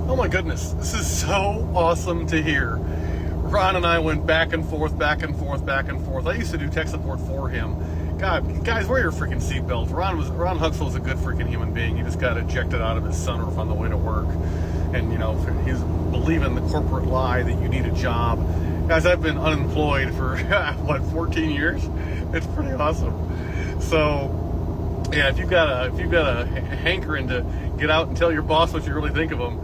Oh my goodness, this is so awesome to hear. Ron and I went back and forth, back and forth, back and forth. I used to do tech support for him. God, guys, wear your freaking seatbelts. Ron Huxell was a good freaking human being. He just got ejected out of his sunroof on the way to work. And, you know, he's believing the corporate lie that you need a job. Guys, I've been unemployed for, 14 years? It's pretty awesome. So, yeah, if you've got a hankering to get out and tell your boss what you really think of them,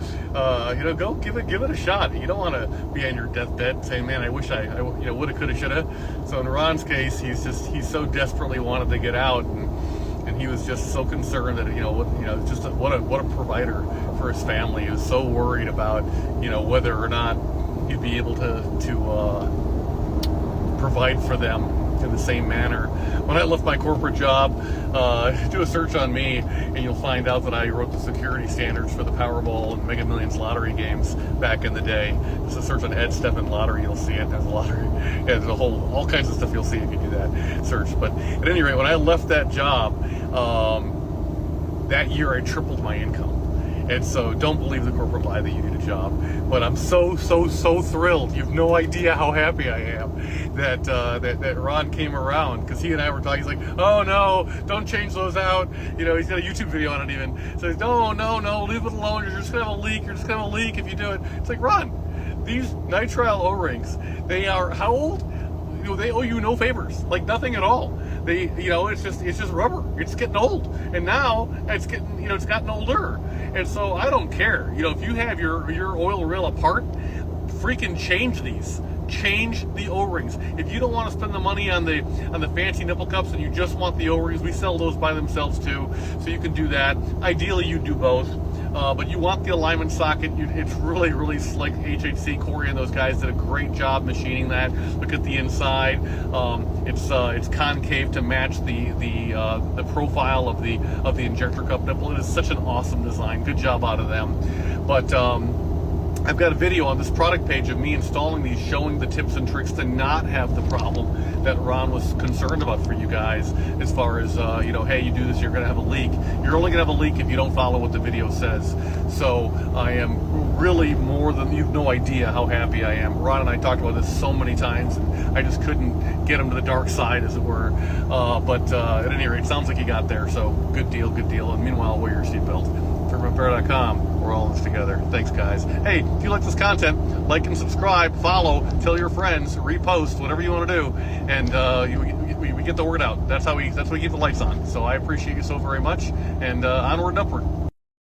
go give it a shot. You don't want to be on your deathbed saying, "Man, I wish I woulda, coulda, shoulda." So in Ron's case, he's so desperately wanted to get out, and he was just so concerned that what a provider for his family. He was so worried about whether or not he'd be able to provide for them in the same manner. When I left my corporate job, do a search on me and you'll find out that I wrote the security standards for the Powerball and Mega Millions lottery games back in the day. Just a search on Ed Steffen lottery, you'll see it. There's a lottery. Yeah, there's all kinds of stuff you'll see if you do that search. But at any rate, when I left that job, that year I tripled my income. And so don't believe the corporate lie that you need a job. But I'm so thrilled. You have no idea how happy I am that Ron came around, because he and I were talking. He's like, "Oh no, don't change those out." He's got a YouTube video on it even. So he's, no, leave it alone. You're just gonna have a leak. You're just gonna have a leak if you do it. It's like, Ron, these nitrile O-rings, they are how old? They owe you no favors, like nothing at all. It's just rubber. It's getting old, and now it's gotten older. And so I don't care. If you have your oil reel apart, freaking change these. Change the O-rings. If you don't want to spend the money on the fancy nipple cups and you just want the O-rings, we sell those by themselves too. So you can do that. Ideally, you do both. But you want the alignment socket. It's really, really slick. HHC, Corey, and those guys did a great job machining that. Look at the inside. It's concave to match the profile of the injector cup nipple. It is such an awesome design. Good job out of them. But I've got a video on this product page of me installing these, showing the tips and tricks to not have the problem that Ron was concerned about for you guys, as far as, hey, you do this, you're going to have a leak. You're only going to have a leak if you don't follow what the video says. So I am really you have no idea how happy I am. Ron and I talked about this so many times, and I just couldn't get him to the dark side, as it were. But at any rate, sounds like he got there, so good deal. And meanwhile, wear your seatbelt. FICMRepair.com. We're all in this together. Thanks, guys. Hey, if you like this content, like and subscribe, follow, tell your friends, repost, whatever you want to do, and we get the word out. That's how we keep the lights on. So I appreciate you so very much, and onward and upward.